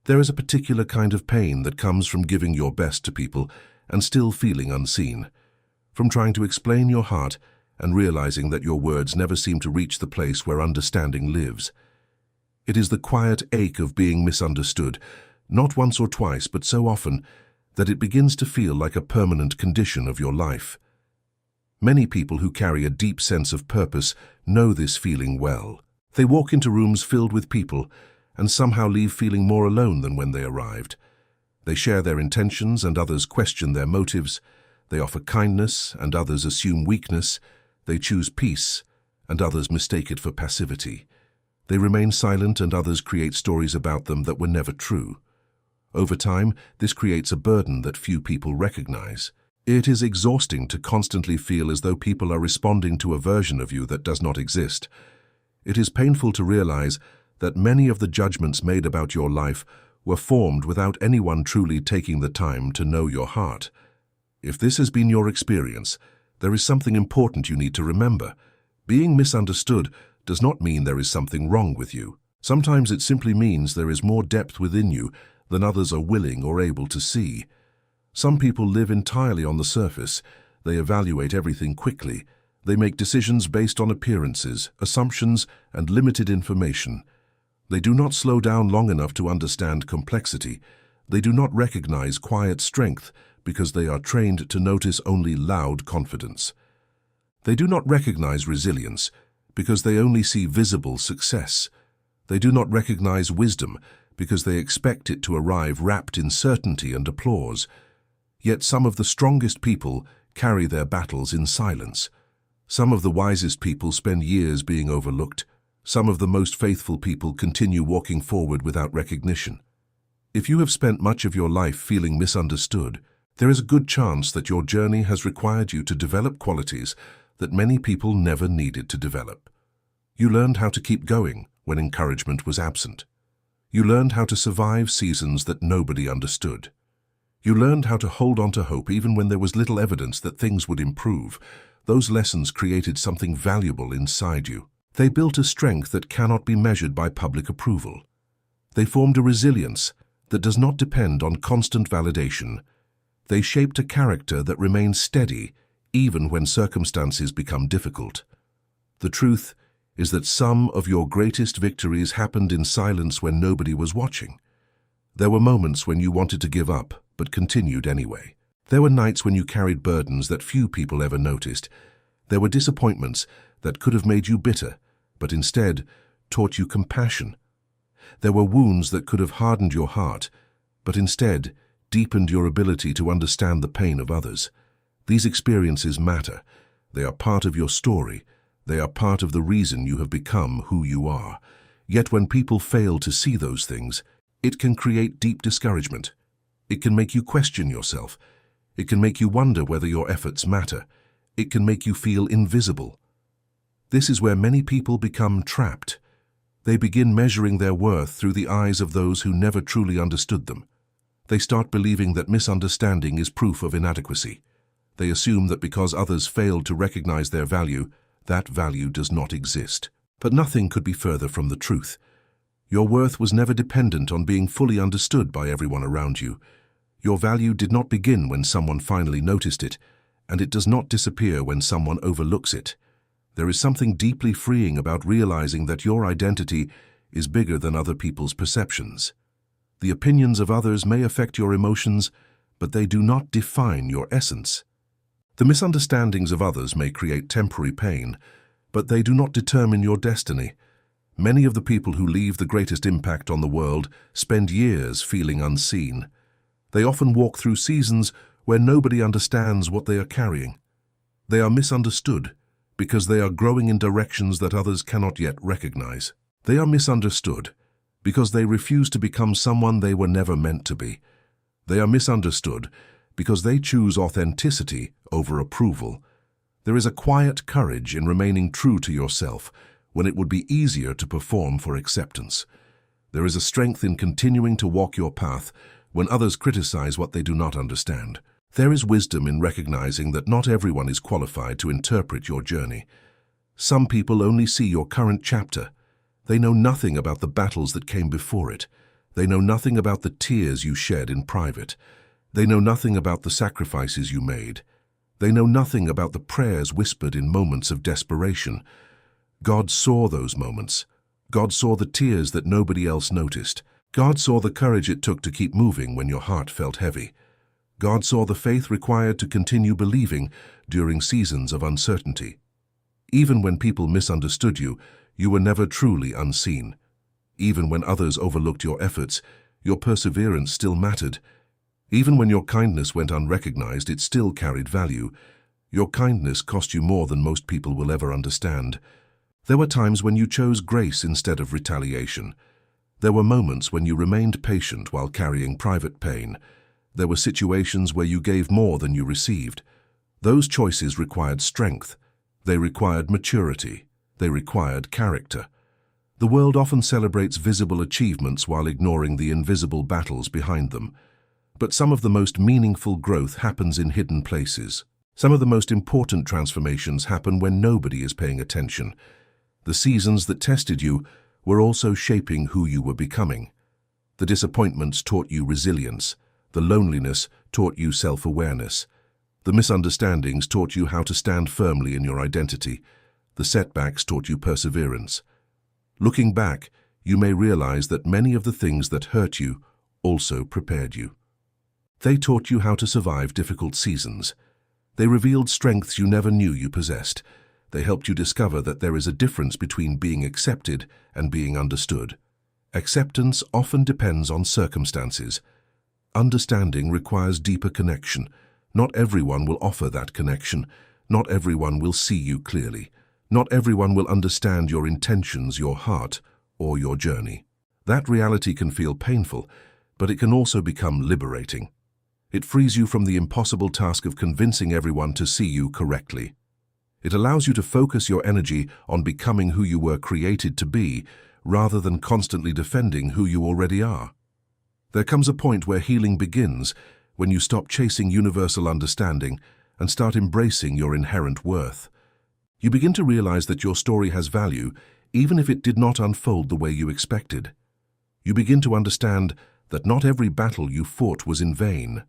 There is a particular kind of pain that comes from giving your best to people and still feeling unseen, from trying to explain your heart and realizing that your words never seem to reach the place where understanding lives. It is the quiet ache of being misunderstood, not once or twice, but so often that it begins to feel like a permanent condition of your life. Many people who carry a deep sense of purpose know this feeling well. They walk into rooms filled with people and somehow leave feeling more alone than when they arrived. They share their intentions and others question their motives. They offer kindness and others assume weakness. They choose peace and others mistake it for passivity. They remain silent and others create stories about them that were never true. Over time, this creates a burden that few people recognize. It is exhausting to constantly feel as though people are responding to a version of you that does not exist. It is painful to realize that many of the judgments made about your life were formed without anyone truly taking the time to know your heart. If this has been your experience, there is something important you need to remember. Being misunderstood does not mean there is something wrong with you. Sometimes it simply means there is more depth within you than others are willing or able to see. Some people live entirely on the surface. They evaluate everything quickly. They make decisions based on appearances, assumptions, and limited information. They do not slow down long enough to understand complexity. They do not recognize quiet strength because they are trained to notice only loud confidence. They do not recognize resilience because they only see visible success. They do not recognize wisdom because they expect it to arrive wrapped in certainty and applause. Yet some of the strongest people carry their battles in silence. Some of the wisest people spend years being overlooked. Some of the most faithful people continue walking forward without recognition. If you have spent much of your life feeling misunderstood, there is a good chance that your journey has required you to develop qualities that many people never needed to develop. You learned how to keep going when encouragement was absent. You learned how to survive seasons that nobody understood. You learned how to hold on to hope even when there was little evidence that things would improve. Those lessons created something valuable inside you. They built a strength that cannot be measured by public approval. They formed a resilience that does not depend on constant validation. They shaped a character that remains steady even when circumstances become difficult. The truth is that some of your greatest victories happened in silence when nobody was watching. There were moments when you wanted to give up, but continued anyway. There were nights when you carried burdens that few people ever noticed. There were disappointments that could have made you bitter, but instead taught you compassion. There were wounds that could have hardened your heart, but instead deepened your ability to understand the pain of others. These experiences matter. They are part of your story. They are part of the reason you have become who you are. Yet when people fail to see those things, it can create deep discouragement. It can make you question yourself. It can make you wonder whether your efforts matter. It can make you feel invisible. This is where many people become trapped. They begin measuring their worth through the eyes of those who never truly understood them. They start believing that misunderstanding is proof of inadequacy. They assume that because others failed to recognize their value, that value does not exist. But nothing could be further from the truth. Your worth was never dependent on being fully understood by everyone around you. Your value did not begin when someone finally noticed it, and it does not disappear when someone overlooks it. There is something deeply freeing about realizing that your identity is bigger than other people's perceptions. The opinions of others may affect your emotions, but they do not define your essence. The misunderstandings of others may create temporary pain, but they do not determine your destiny. Many of the people who leave the greatest impact on the world spend years feeling unseen. They often walk through seasons where nobody understands what they are carrying. They are misunderstood because they are growing in directions that others cannot yet recognize. They are misunderstood because they refuse to become someone they were never meant to be. They are misunderstood because they choose authenticity over approval. There is a quiet courage in remaining true to yourself when it would be easier to perform for acceptance. There is a strength in continuing to walk your path when others criticize what they do not understand. There is wisdom in recognizing that not everyone is qualified to interpret your journey. Some people only see your current chapter. They know nothing about the battles that came before it. They know nothing about the tears you shed in private. They know nothing about the sacrifices you made. They know nothing about the prayers whispered in moments of desperation. God saw those moments. God saw the tears that nobody else noticed. God saw the courage it took to keep moving when your heart felt heavy. God saw the faith required to continue believing during seasons of uncertainty. Even when people misunderstood you, you were never truly unseen. Even when others overlooked your efforts, your perseverance still mattered. Even when your kindness went unrecognized, it still carried value. Your kindness cost you more than most people will ever understand. There were times when you chose grace instead of retaliation. There were moments when you remained patient while carrying private pain. There were situations where you gave more than you received. Those choices required strength. They required maturity. They required character. The world often celebrates visible achievements while ignoring the invisible battles behind them. But some of the most meaningful growth happens in hidden places. Some of the most important transformations happen when nobody is paying attention. The seasons that tested you were also shaping who you were becoming. The disappointments taught you resilience. The loneliness taught you self-awareness. The misunderstandings taught you how to stand firmly in your identity. The setbacks taught you perseverance. Looking back, you may realize that many of the things that hurt you also prepared you. They taught you how to survive difficult seasons. They revealed strengths you never knew you possessed. They helped you discover that there is a difference between being accepted and being understood. Acceptance often depends on circumstances. Understanding requires deeper connection. Not everyone will offer that connection. Not everyone will see you clearly. Not everyone will understand your intentions, your heart, or your journey. That reality can feel painful, but it can also become liberating. It frees you from the impossible task of convincing everyone to see you correctly. It allows you to focus your energy on becoming who you were created to be, rather than constantly defending who you already are. There comes a point where healing begins, when you stop chasing universal understanding and start embracing your inherent worth. You begin to realize that your story has value, even if it did not unfold the way you expected. You begin to understand that not every battle you fought was in vain.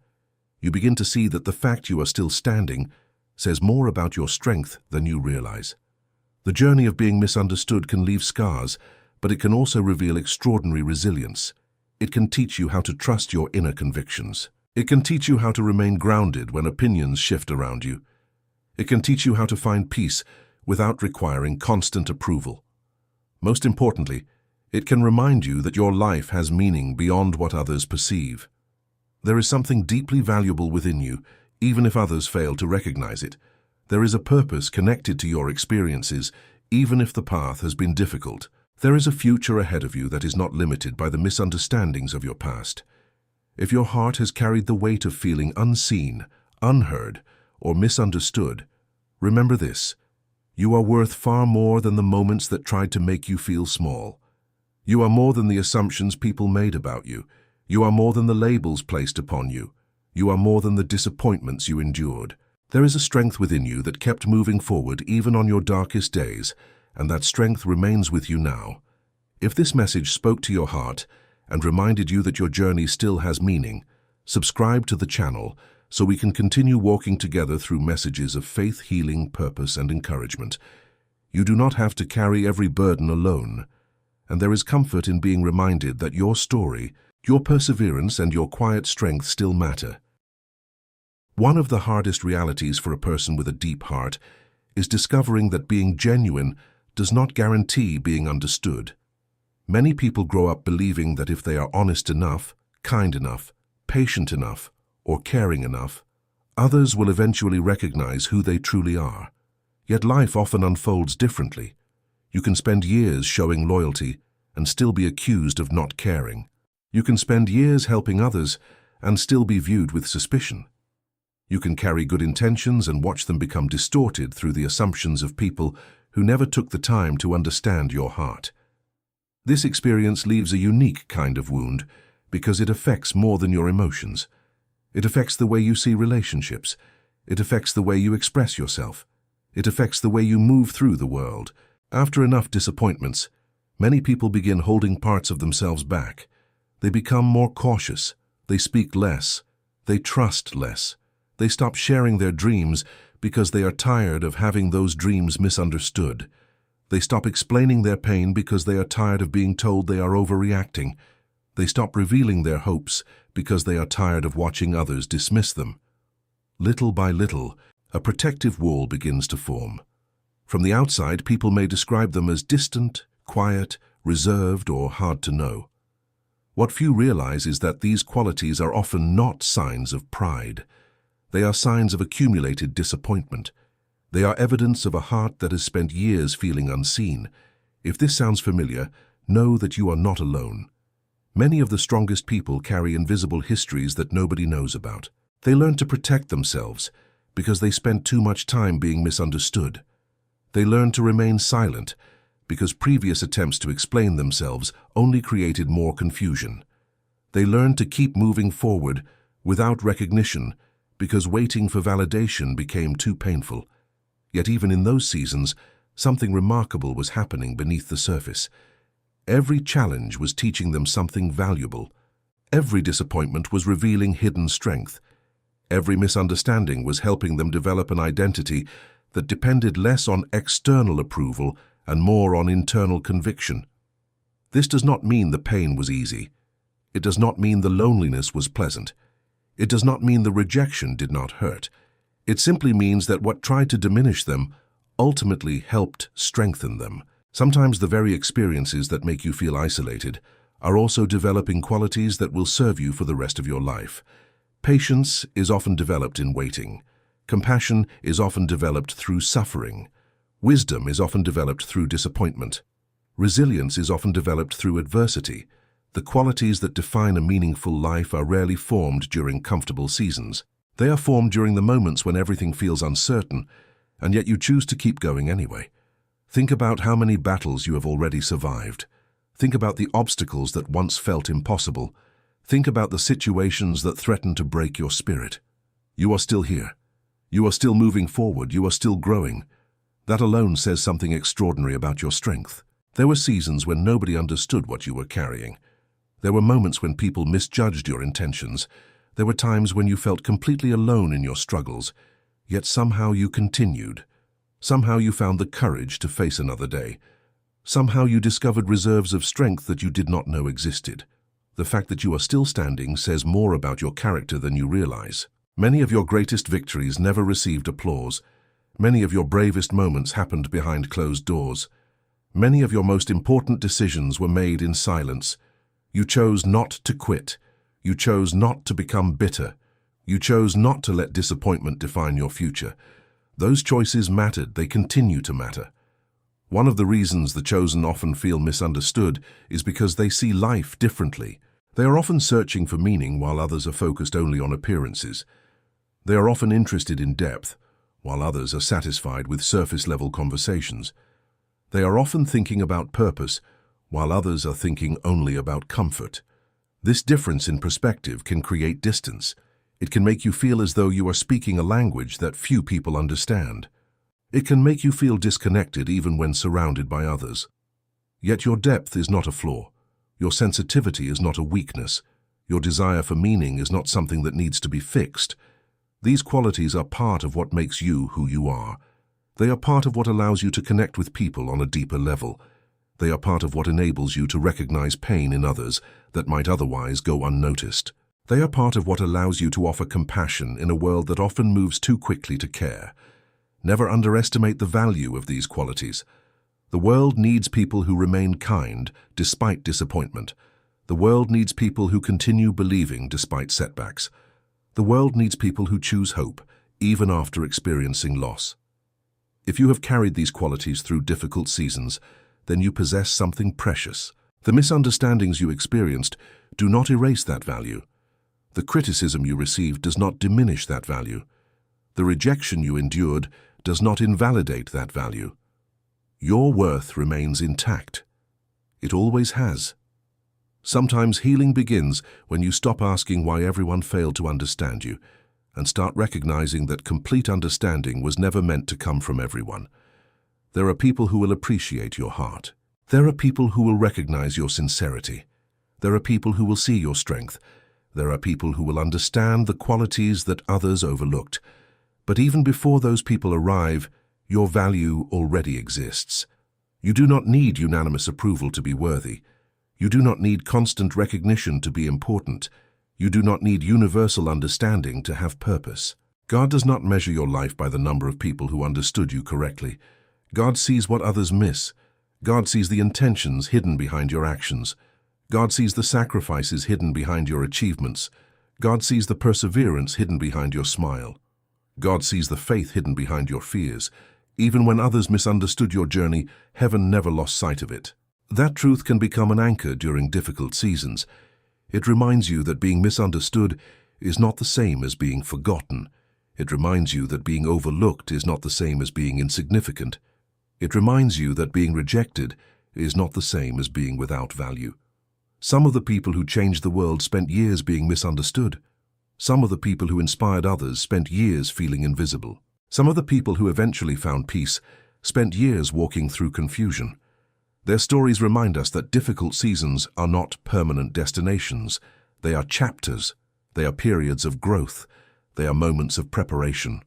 You begin to see that the fact you are still standing says more about your strength than you realize. The journey of being misunderstood can leave scars, but it can also reveal extraordinary resilience. It can teach you how to trust your inner convictions. It can teach you how to remain grounded when opinions shift around you. It can teach you how to find peace without requiring constant approval. Most importantly, it can remind you that your life has meaning beyond what others perceive. There is something deeply valuable within you, even if others fail to recognize it. There is a purpose connected to your experiences, even if the path has been difficult. There is a future ahead of you that is not limited by the misunderstandings of your past. If your heart has carried the weight of feeling unseen, unheard, or misunderstood, remember this: you are worth far more than the moments that tried to make you feel small. You are more than the assumptions people made about you. You are more than the labels placed upon you. You are more than the disappointments you endured. There is a strength within you that kept moving forward even on your darkest days, and that strength remains with you now. If this message spoke to your heart and reminded you that your journey still has meaning, subscribe to the channel so we can continue walking together through messages of faith, healing, purpose, and encouragement. You do not have to carry every burden alone, and there is comfort in being reminded that your story, your perseverance, and your quiet strength still matter. One of the hardest realities for a person with a deep heart is discovering that being genuine does not guarantee being understood. Many people grow up believing that if they are honest enough, kind enough, patient enough, or caring enough, others will eventually recognize who they truly are. Yet life often unfolds differently. You can spend years showing loyalty and still be accused of not caring. You can spend years helping others and still be viewed with suspicion. You can carry good intentions and watch them become distorted through the assumptions of people who never took the time to understand your heart. This experience leaves a unique kind of wound because it affects more than your emotions. It affects the way you see relationships. It affects the way you express yourself. It affects the way you move through the world. After enough disappointments, many people begin holding parts of themselves back. They become more cautious. They speak less. They trust less. They stop sharing their dreams because they are tired of having those dreams misunderstood. They stop explaining their pain because they are tired of being told they are overreacting. They stop revealing their hopes because they are tired of watching others dismiss them. Little by little, a protective wall begins to form. From the outside, people may describe them as distant, quiet, reserved, or hard to know. What few realize is that these qualities are often not signs of pride. They are signs of accumulated disappointment. They are evidence of a heart that has spent years feeling unseen. If this sounds familiar, know that you are not alone. Many of the strongest people carry invisible histories that nobody knows about. They learn to protect themselves because they spent too much time being misunderstood. They learn to remain silent because previous attempts to explain themselves only created more confusion. They learn to keep moving forward without recognition because waiting for validation became too painful. Yet even in those seasons, something remarkable was happening beneath the surface. Every challenge was teaching them something valuable. Every disappointment was revealing hidden strength. Every misunderstanding was helping them develop an identity that depended less on external approval and more on internal conviction. This does not mean the pain was easy. It does not mean the loneliness was pleasant. It does not mean the rejection did not hurt. It simply means that what tried to diminish them ultimately helped strengthen them. Sometimes the very experiences that make you feel isolated are also developing qualities that will serve you for the rest of your life. Patience is often developed in waiting. Compassion is often developed through suffering. Wisdom is often developed through disappointment. Resilience is often developed through adversity. The qualities that define a meaningful life are rarely formed during comfortable seasons. They are formed during the moments when everything feels uncertain, and yet you choose to keep going anyway. Think about how many battles you have already survived. Think about the obstacles that once felt impossible. Think about the situations that threatened to break your spirit. You are still here. You are still moving forward. You are still growing. That alone says something extraordinary about your strength. There were seasons when nobody understood what you were carrying. There were moments when people misjudged your intentions. There were times when you felt completely alone in your struggles, yet somehow you continued. Somehow you found the courage to face another day. Somehow you discovered reserves of strength that you did not know existed. The fact that you are still standing says more about your character than you realize. Many of your greatest victories never received applause. Many of your bravest moments happened behind closed doors. Many of your most important decisions were made in silence. You chose not to quit. You chose not to become bitter. You chose not to let disappointment define your future. Those choices mattered. They continue to matter. One of the reasons the chosen often feel misunderstood is because they see life differently. They are often searching for meaning while others are focused only on appearances. They are often interested in depth, while others are satisfied with surface-level conversations. They are often thinking about purpose, while others are thinking only about comfort. This difference in perspective can create distance. It can make you feel as though you are speaking a language that few people understand. It can make you feel disconnected even when surrounded by others. Yet your depth is not a flaw. Your sensitivity is not a weakness. Your desire for meaning is not something that needs to be fixed. These qualities are part of what makes you who you are. They are part of what allows you to connect with people on a deeper level. They are part of what enables you to recognize pain in others that might otherwise go unnoticed. They are part of what allows you to offer compassion in a world that often moves too quickly to care. Never underestimate the value of these qualities. The world needs people who remain kind despite disappointment. The world needs people who continue believing despite setbacks. The world needs people who choose hope, even after experiencing loss. If you have carried these qualities through difficult seasons, then you possess something precious. The misunderstandings you experienced do not erase that value. The criticism you received does not diminish that value. The rejection you endured does not invalidate that value. Your worth remains intact. It always has. Sometimes healing begins when you stop asking why everyone failed to understand you and start recognizing that complete understanding was never meant to come from everyone. There are people who will appreciate your heart. There are people who will recognize your sincerity. There are people who will see your strength. There are people who will understand the qualities that others overlooked. But even before those people arrive, your value already exists. You do not need unanimous approval to be worthy. You do not need constant recognition to be important. You do not need universal understanding to have purpose. God does not measure your life by the number of people who understood you correctly. God sees what others miss. God sees the intentions hidden behind your actions. God sees the sacrifices hidden behind your achievements. God sees the perseverance hidden behind your smile. God sees the faith hidden behind your fears. Even when others misunderstood your journey, heaven never lost sight of it. That truth can become an anchor during difficult seasons. It reminds you that being misunderstood is not the same as being forgotten. It reminds you that being overlooked is not the same as being insignificant. It reminds you that being rejected is not the same as being without value. Some of the people who changed the world spent years being misunderstood. Some of the people who inspired others spent years feeling invisible. Some of the people who eventually found peace spent years walking through confusion. Their stories remind us that difficult seasons are not permanent destinations. They are chapters. They are periods of growth. They are moments of preparation.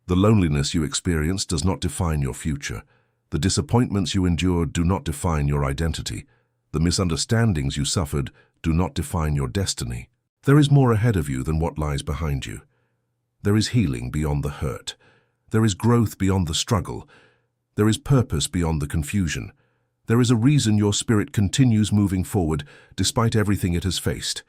The loneliness you experience does not define your future. The disappointments you endured do not define your identity. The misunderstandings you suffered do not define your destiny. There is more ahead of you than what lies behind you. There is healing beyond the hurt. There is growth beyond the struggle. There is purpose beyond the confusion. There is a reason your spirit continues moving forward despite everything it has faced.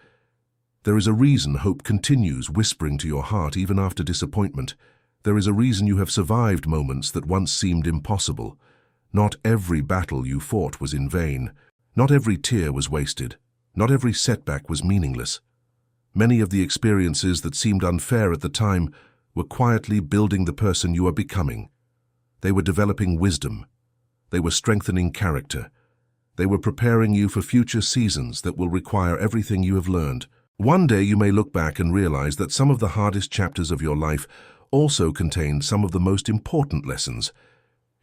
There is a reason hope continues whispering to your heart even after disappointment. There is a reason you have survived moments that once seemed impossible. Not every battle you fought was in vain. Not every tear was wasted. Not every setback was meaningless. Many of the experiences that seemed unfair at the time were quietly building the person you are becoming. They were developing wisdom. They were strengthening character. They were preparing you for future seasons that will require everything you have learned. One day you may look back and realize that some of the hardest chapters of your life also contained some of the most important lessons.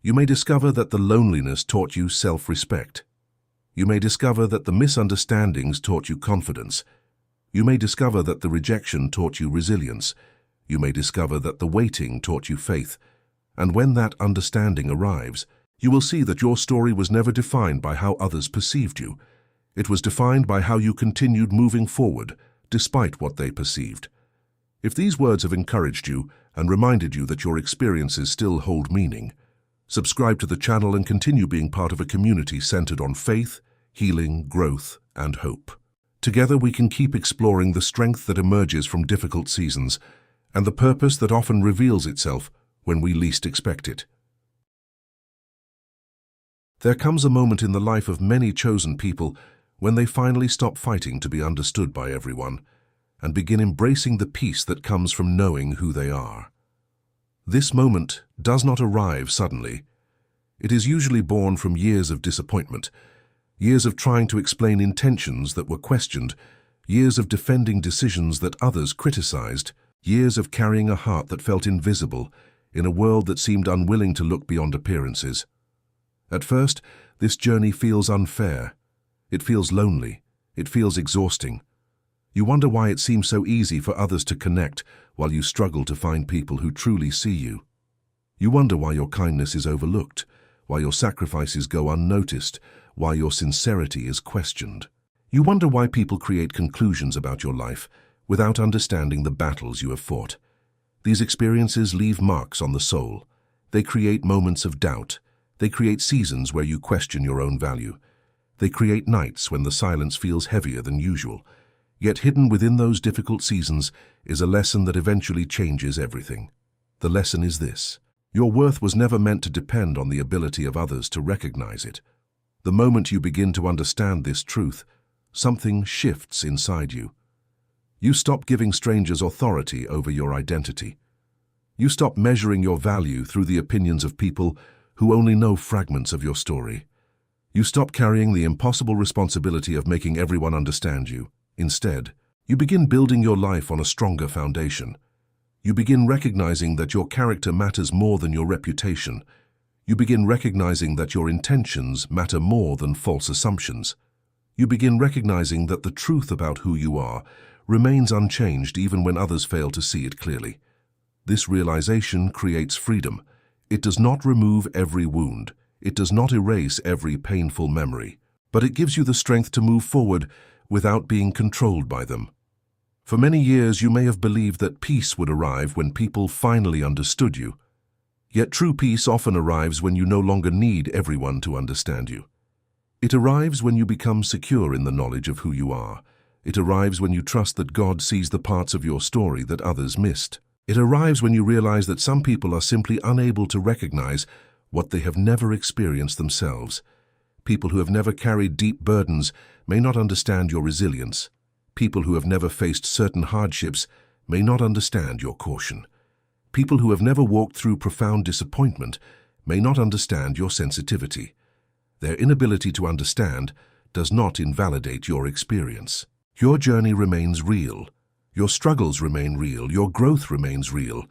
You may discover that the loneliness taught you self-respect. You may discover that the misunderstandings taught you confidence. You may discover that the rejection taught you resilience. You may discover that the waiting taught you faith. And when that understanding arrives, you will see that your story was never defined by how others perceived you. It was defined by how you continued moving forward, despite what they perceived. If these words have encouraged you and reminded you that your experiences still hold meaning, subscribe to the channel and continue being part of a community centered on faith, healing, growth, and hope. Together we can keep exploring the strength that emerges from difficult seasons and the purpose that often reveals itself when we least expect it. There comes a moment in the life of many chosen people when they finally stop fighting to be understood by everyone and begin embracing the peace that comes from knowing who they are. This moment does not arrive suddenly. It is usually born from years of disappointment, years of trying to explain intentions that were questioned, years of defending decisions that others criticized, years of carrying a heart that felt invisible in a world that seemed unwilling to look beyond appearances. At first, this journey feels unfair. It feels lonely. It feels exhausting. You wonder why it seems so easy for others to connect while you struggle to find people who truly see you. You wonder why your kindness is overlooked, why your sacrifices go unnoticed, why your sincerity is questioned. You wonder why people create conclusions about your life without understanding the battles you have fought. These experiences leave marks on the soul. They create moments of doubt. They create seasons where you question your own value. They create nights when the silence feels heavier than usual. Yet hidden within those difficult seasons is a lesson that eventually changes everything. The lesson is this: your worth was never meant to depend on the ability of others to recognize it. The moment you begin to understand this truth, something shifts inside you. You stop giving strangers authority over your identity. You stop measuring your value through the opinions of people who only know fragments of your story. You stop carrying the impossible responsibility of making everyone understand you. Instead, you begin building your life on a stronger foundation. You begin recognizing that your character matters more than your reputation. You begin recognizing that your intentions matter more than false assumptions. You begin recognizing that the truth about who you are remains unchanged even when others fail to see it clearly. This realization creates freedom. It does not remove every wound. It does not erase every painful memory, but it gives you the strength to move forward without being controlled by them. For many years, you may have believed that peace would arrive when people finally understood you. Yet true peace often arrives when you no longer need everyone to understand you. It arrives when you become secure in the knowledge of who you are. It arrives when you trust that God sees the parts of your story that others missed. It arrives when you realize that some people are simply unable to recognize what they have never experienced themselves. People who have never carried deep burdens may not understand your resilience. People who have never faced certain hardships may not understand your caution. People who have never walked through profound disappointment may not understand your sensitivity. Their inability to understand does not invalidate your experience. Your journey remains real. Your struggles remain real. Your growth remains real.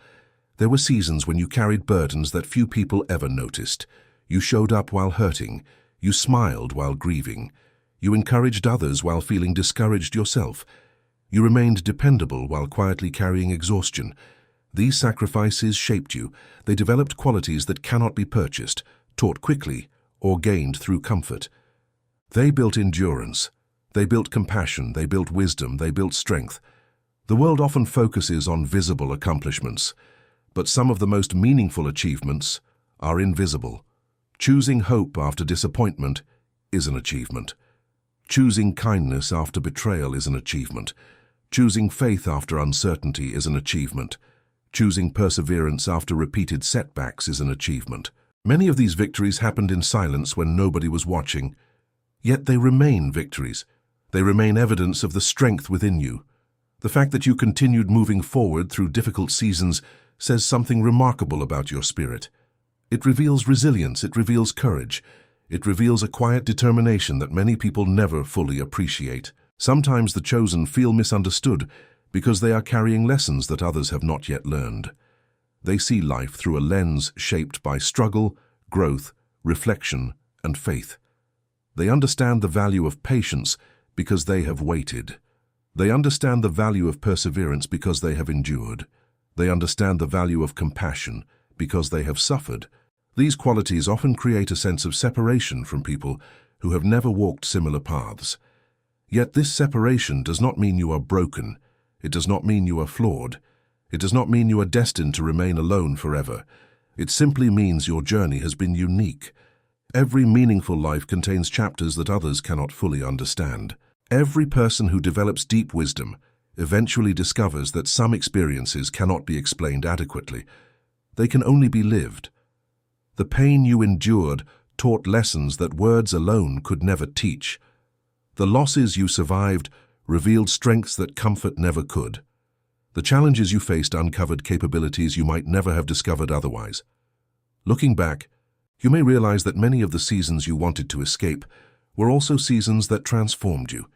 There were seasons when you carried burdens that few people ever noticed. You showed up while hurting. You smiled while grieving. You encouraged others while feeling discouraged yourself. You remained dependable while quietly carrying exhaustion. These sacrifices shaped you. They developed qualities that cannot be purchased, taught quickly, or gained through comfort. They built endurance. They built compassion. They built wisdom. They built strength. The world often focuses on visible accomplishments, but some of the most meaningful achievements are invisible. Choosing hope after disappointment is an achievement. Choosing kindness after betrayal is an achievement. Choosing faith after uncertainty is an achievement. Choosing perseverance after repeated setbacks is an achievement. Many of these victories happened in silence when nobody was watching. Yet they remain victories. They remain evidence of the strength within you. The fact that you continued moving forward through difficult seasons says something remarkable about your spirit. It reveals resilience. It reveals courage. It reveals a quiet determination that many people never fully appreciate. Sometimes the chosen feel misunderstood because they are carrying lessons that others have not yet learned. They see life through a lens shaped by struggle, growth, reflection, and faith. They understand the value of patience because they have waited. They understand the value of perseverance because they have endured. They understand the value of compassion because they have suffered. These qualities often create a sense of separation from people who have never walked similar paths. Yet this separation does not mean you are broken. It does not mean you are flawed. It does not mean you are destined to remain alone forever. It simply means your journey has been unique. Every meaningful life contains chapters that others cannot fully understand. Every person who develops deep wisdom eventually discovers that some experiences cannot be explained adequately. They can only be lived. The pain you endured taught lessons that words alone could never teach. The losses you survived revealed strengths that comfort never could. The challenges you faced uncovered capabilities you might never have discovered otherwise. Looking back, you may realize that many of the seasons you wanted to escape were also seasons that transformed you.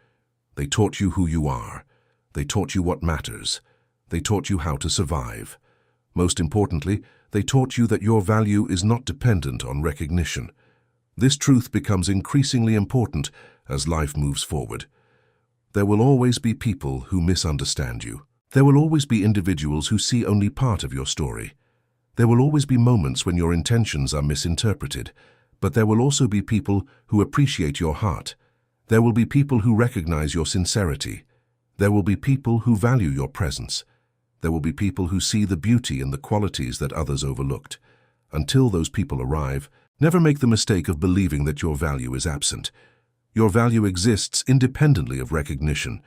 They taught you who you are. They taught you what matters. They taught you how to survive. Most importantly, they taught you that your value is not dependent on recognition. This truth becomes increasingly important as life moves forward. There will always be people who misunderstand you. There will always be individuals who see only part of your story. There will always be moments when your intentions are misinterpreted, but there will also be people who appreciate your heart. There will be people who recognize your sincerity. There will be people who value your presence. There will be people who see the beauty in the qualities that others overlooked. Until those people arrive, never make the mistake of believing that your value is absent. Your value exists independently of recognition.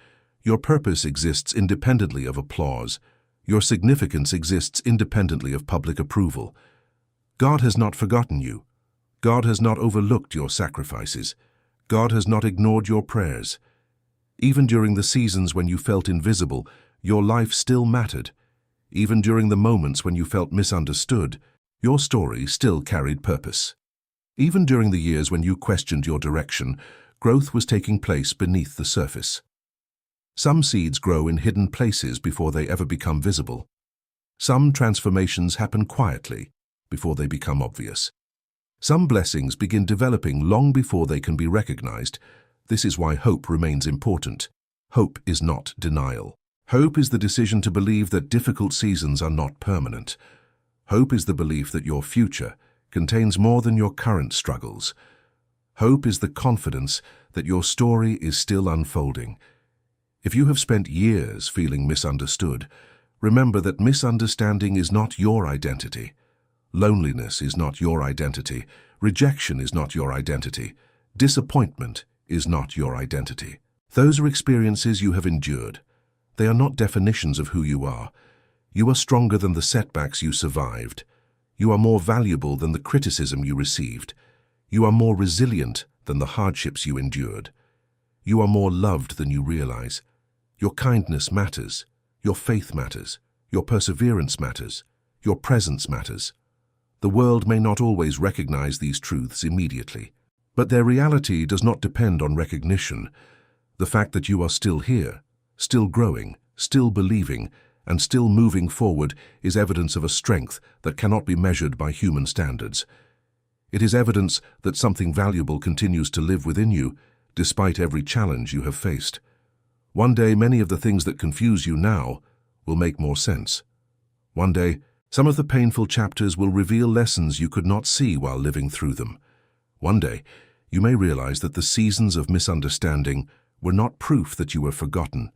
Your purpose exists independently of applause. Your significance exists independently of public approval. God has not forgotten you. God has not overlooked your sacrifices. God has not ignored your prayers. Even during the seasons when you felt invisible, your life still mattered. Even during the moments when you felt misunderstood, your story still carried purpose. Even during the years when you questioned your direction, growth was taking place beneath the surface. Some seeds grow in hidden places before they ever become visible. Some transformations happen quietly before they become obvious. Some blessings begin developing long before they can be recognized. This is why hope remains important. Hope is not denial. Hope is the decision to believe that difficult seasons are not permanent. Hope is the belief that your future contains more than your current struggles. Hope is the confidence that your story is still unfolding. If you have spent years feeling misunderstood, remember that misunderstanding is not your identity. Loneliness is not your identity. Rejection is not your identity. Disappointment is not your identity. Those are experiences you have endured. They are not definitions of who you are. You are stronger than the setbacks you survived. You are more valuable than the criticism you received. You are more resilient than the hardships you endured. You are more loved than you realize. Your kindness matters. Your faith matters. Your perseverance matters. Your presence matters. The world may not always recognize these truths immediately, but their reality does not depend on recognition. The fact that you are still here, still growing, still believing, and still moving forward is evidence of a strength that cannot be measured by human standards. It is evidence that something valuable continues to live within you, despite every challenge you have faced. One day, many of the things that confuse you now will make more sense. One day, some of the painful chapters will reveal lessons you could not see while living through them. One day, you may realize that the seasons of misunderstanding were not proof that you were forgotten.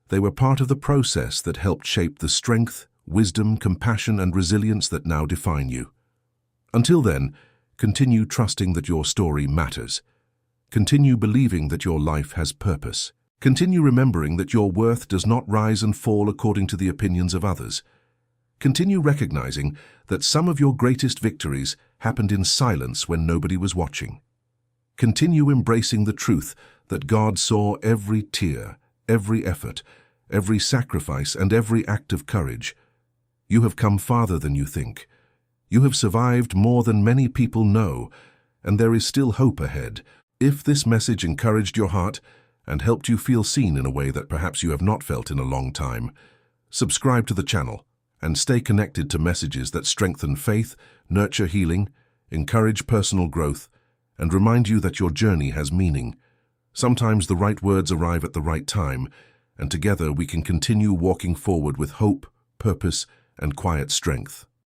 They were part of the process that helped shape the strength, wisdom, compassion, and resilience that now define you. Until then, continue trusting that your story matters. Continue believing that your life has purpose. Continue remembering that your worth does not rise and fall according to the opinions of others. Continue recognizing that some of your greatest victories happened in silence when nobody was watching. Continue embracing the truth that God saw every tear, every effort, every sacrifice, and every act of courage. You have come farther than you think. You have survived more than many people know, and there is still hope ahead. If this message encouraged your heart and helped you feel seen in a way that perhaps you have not felt in a long time, subscribe to the channel and stay connected to messages that strengthen faith, nurture healing, encourage personal growth, and remind you that your journey has meaning. Sometimes the right words arrive at the right time, and together we can continue walking forward with hope, purpose, and quiet strength.